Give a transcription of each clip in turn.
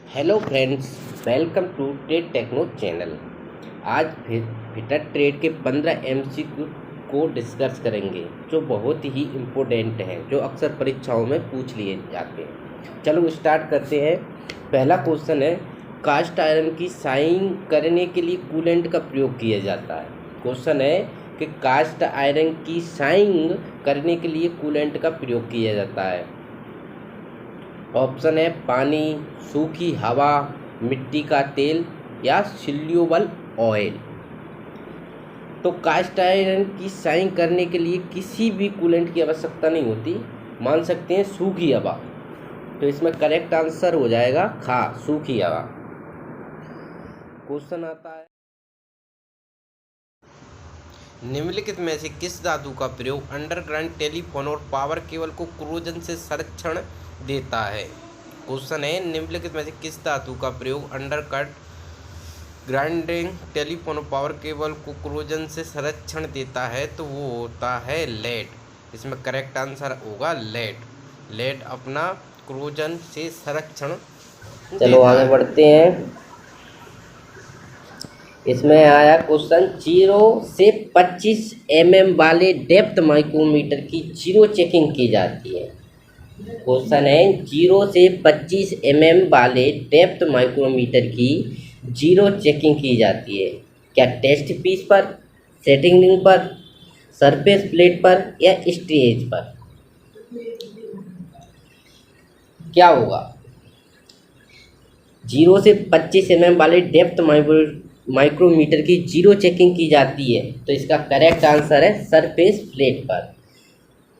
Hello friends, welcome to trade techno channel. आज fitter trade के 15 MCQ को discuss करेंगे जो बहुत ही इम्पोर्टेंट हैं, जो अक्सर परीक्षाओं में पूछ लिए जाते हैं। चलो स्टार्ट करते हैं। पहला क्वेश्चन है, कास्ट आयरन की साइंग करने के लिए कूलेंट का प्रयोग किया जाता है। क्वेश्चन है कि कास्ट आयरन की साइंग करने के लिए कूलेंट का प्रयोग किया जाता है। ऑप्शन है पानी, सूखी हवा, मिट्टी का तेल या सॉल्यूबल ऑयल। तो कास्ट आयरन की साइंग करने के लिए किसी भी कूलेंट की आवश्यकता नहीं होती, मान सकते हैं सूखी हवा। तो इसमें करेक्ट आंसर हो जाएगा खा, सूखी हवा। क्वेश्चन आता है, निम्नलिखित में से किस धातु का प्रयोग अंडरग्राउंड टेलीफोन और पावर केबल को क्रोजन से संरक्षण देता है। क्वेश्चन है, निम्नलिखित में से किस धातु का प्रयोग अंडरकट ग्राइंडिंग टेलीफोन और पावर केबल को क्रोजन से संरक्षण देता है। तो वो होता है लेड। इसमें करेक्ट आंसर होगा लेड। लेड अपना क्रोजन से संरक्षण चलो आगे बढ़ते हैं। इसमें आया क्वेश्चन, 0 से 25 वाले डेप्थ माइक्रोमीटर की जीरो चेकिंग की जाती है। क्वेश्चन है, 0 से 25 वाले डेप्थ माइक्रोमीटर की जीरो चेकिंग की जाती है। क्या टेस्ट पीस पर, सेटिंग रिंग पर, सरफेस प्लेट पर या स्टेज पर? क्या होगा? 0 से 25 वाले डेप्थ माइक्रोमीटर की जीरो चेकिंग की जाती है। तो इसका करेक्ट आंसर है सरफेस प्लेट पर।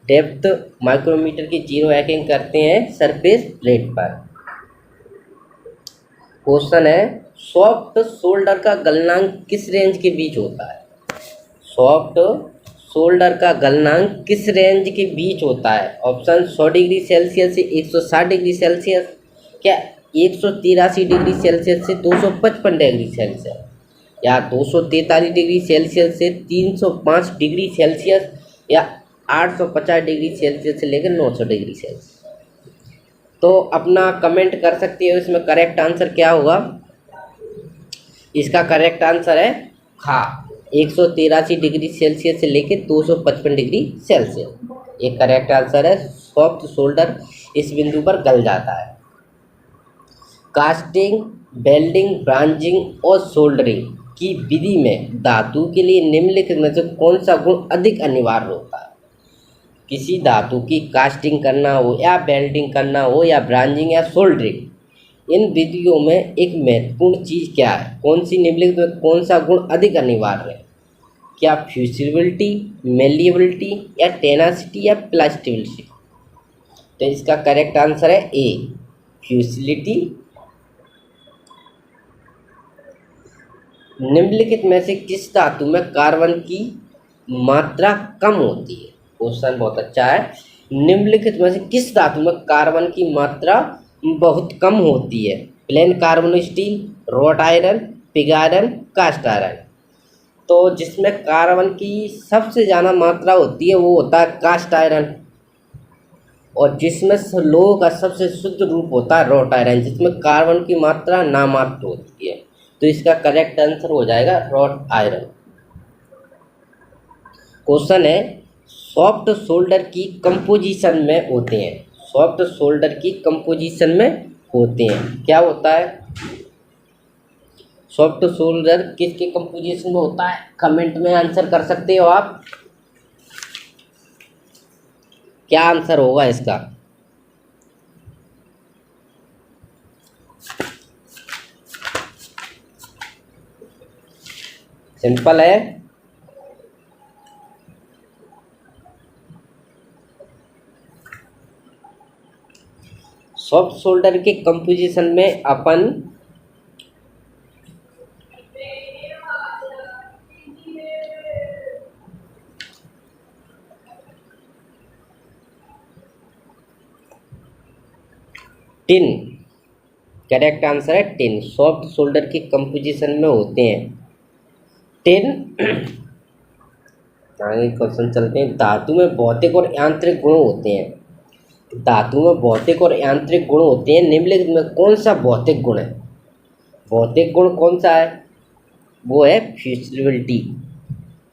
डेप्थ माइक्रोमीटर की जीरो चेकिंग करते हैं सरफेस प्लेट पर। क्वेश्चन है, सॉफ्ट सोल्डर का गलनांक किस रेंज के बीच होता है? सॉफ्ट सोल्डर का गलनांक किस रेंज के बीच होता है? ऑप्शन 100 डिग्री सेल्सियस से 160 डिग्री सेल्सियस, क्या 183 डिग्री सेल्सियस से 255 डिग्री सेल्सियस, या 243 डिग्री सेल्सियस से 305 डिग्री सेल्सियस, या 850 डिग्री सेल्सियस से लेकर 900 डिग्री सेल्सियस? तो अपना कमेंट कर सकते हो इसमें करेक्ट आंसर क्या होगा। इसका करेक्ट आंसर है खा, 183 डिग्री सेल्सियस से लेकर 255 डिग्री सेल्सियस। ये करेक्ट आंसर है। सॉफ्ट सोल्डर इस बिंदु पर गल जाता है। कास्टिंग, वेल्डिंग, ब्रांचिंग और सोल्डरिंग की विधि में धातु के लिए निम्नलिखित में से कौन सा गुण अधिक अनिवार्य होता है? किसी धातु की कास्टिंग करना हो या वेल्डिंग करना हो या ब्रांचिंग या सोल्डरिंग, इन विधियों में एक महत्वपूर्ण चीज़ क्या है? कौन सी निम्नलिखित में कौन सा गुण अधिक अनिवार्य है? क्या फ्यूसिबिलिटी, मेलिएबिलिटी या टेनासिटी या प्लास्टिबिलिटी? तो इसका करेक्ट आंसर है ए, फ्यूसिलिटी। निम्नलिखित में से किस धातु में कार्बन की मात्रा कम होती है? क्वेश्चन बहुत अच्छा है। निम्नलिखित में से किस धातु में कार्बन की मात्रा बहुत कम होती है? Plain carbon steel, wrought iron, pig iron, cast iron. तो जिसमें कार्बन की सबसे ज़्यादा मात्रा होती है वो होता है कास्ट आयरन, और जिसमें लोह का सबसे शुद्ध रूप होता है रॉट आयरन, जिसमें कार्बन की मात्रा नामात्र होती है। तो इसका करेक्ट आंसर हो जाएगा रॉट आयरन। क्वेश्चन है, सॉफ्ट सोल्डर की कंपोजिशन में होते हैं। सॉफ्ट सोल्डर की कंपोजिशन में होते हैं, क्या होता है? सॉफ्ट सोल्डर किसके कंपोजिशन में होता है? कमेंट में आंसर कर सकते हो आप। क्या आंसर होगा इसका? सिंपल है। सॉफ्ट सोल्डर के कंपोजिशन में अपन टिन, करेक्ट आंसर है टिन। सॉफ्ट सोल्डर के कंपोजिशन में होते हैं टिन। आगे क्वेश्चन चलते हैं, धातु में भौतिक और यांत्रिक गुण होते हैं। धातु में भौतिक और यांत्रिक गुण होते हैं, निम्नलिखित में कौन सा भौतिक गुण है? भौतिक गुण कौन सा है? वो है फ्यूसिबिलिटी।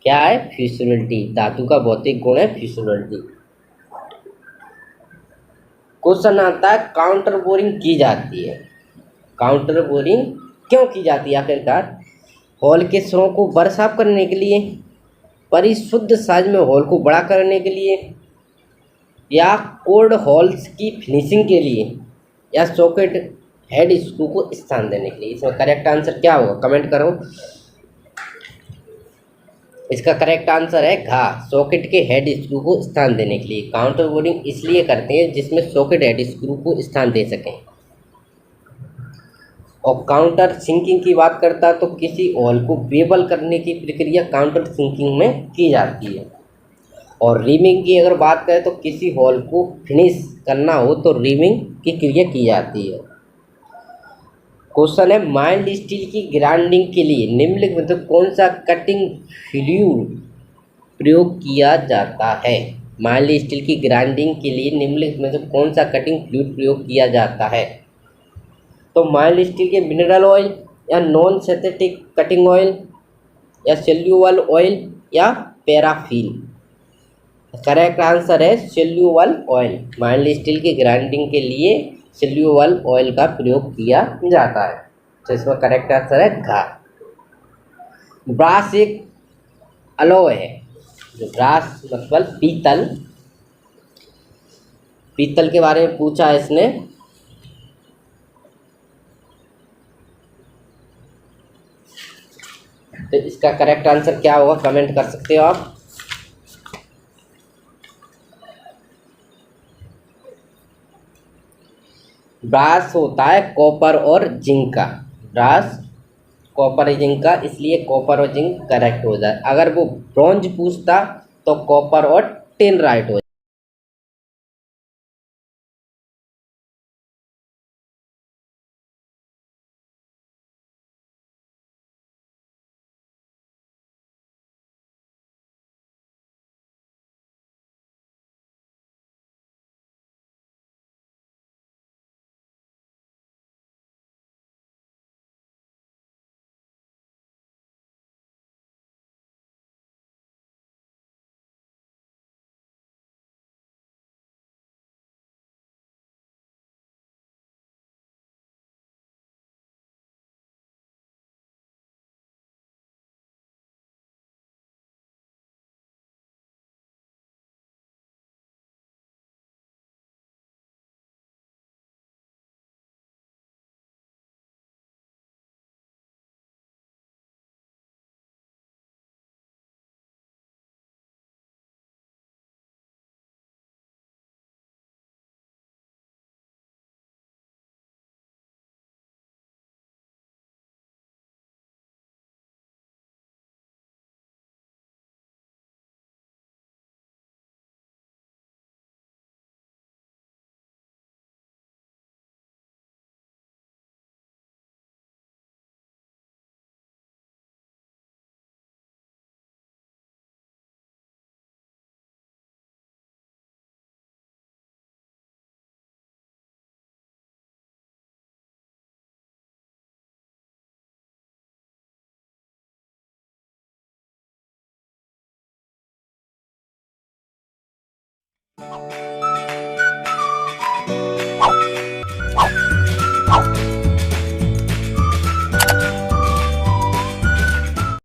क्या है? फ्यूसिबिलिटी। धातु का भौतिक गुण है फ्यूसिबिलिटी। क्वेश्चन आता है काउंटर बोरिंग की जाती है। काउंटर बोरिंग क्यों की जाती है आखिरकार? हॉल के स्वरों को बरसाफ करने के लिए, परिशुद्ध साइज में हॉल को बड़ा करने के लिए, या कोड हॉल्स की फिनिशिंग के लिए, या सॉकेट हेड स्क्रू को स्थान देने के लिए। इसमें करेक्ट आंसर क्या होगा? कमेंट करो। इसका करेक्ट आंसर है घा, सॉकेट के हेड स्क्रू को स्थान देने के लिए। काउंटर बोरिंग इसलिए करते हैं जिसमें सॉकेट हेड स्क्रू को स्थान दे सकें। और काउंटर सिंकिंग की बात करता है तो किसी हॉल को बेबल करने की प्रक्रिया काउंटर सिंकिंग में की जाती है। और रीमिंग की अगर बात करें तो किसी हॉल को फिनिश करना हो तो रीमिंग की क्रिया की जाती है। क्वेश्चन है माइल्ड स्टील की ग्राइंडिंग के लिए निम्नलिखित में से कौन सा कटिंग फ्लूइड प्रयोग किया जाता है? माइल्ड स्टील की ग्राइंडिंग के लिए निम्नलिखित में से कौन सा कटिंग फ्लूइड प्रयोग किया जाता है? तो माइल्ड स्टील के मिनरल ऑयल, या नॉन सिंथेटिक कटिंग ऑयल, या सेल्यूलर ऑयल, या पैराफिन। करेक्ट आंसर है सेल्यूलर ऑयल। माइल्ड स्टील की ग्राइंडिंग के लिए सेल्यूलर ऑयल का प्रयोग किया जाता है। तो इसमें करेक्ट आंसर है घा। ब्रास एक अलॉय है। जो ब्रास मतलब पीतल, पीतल के बारे में पूछा है इसने। तो इसका करेक्ट आंसर क्या होगा? कमेंट कर सकते हो आप। ब्रास होता है कॉपर और जिंक का। ब्रास कॉपर जिंक का, इसलिए कॉपर और जिंक करेक्ट हो जाए। अगर वो ब्रॉन्ज पूछता तो कॉपर और टिन राइट हो।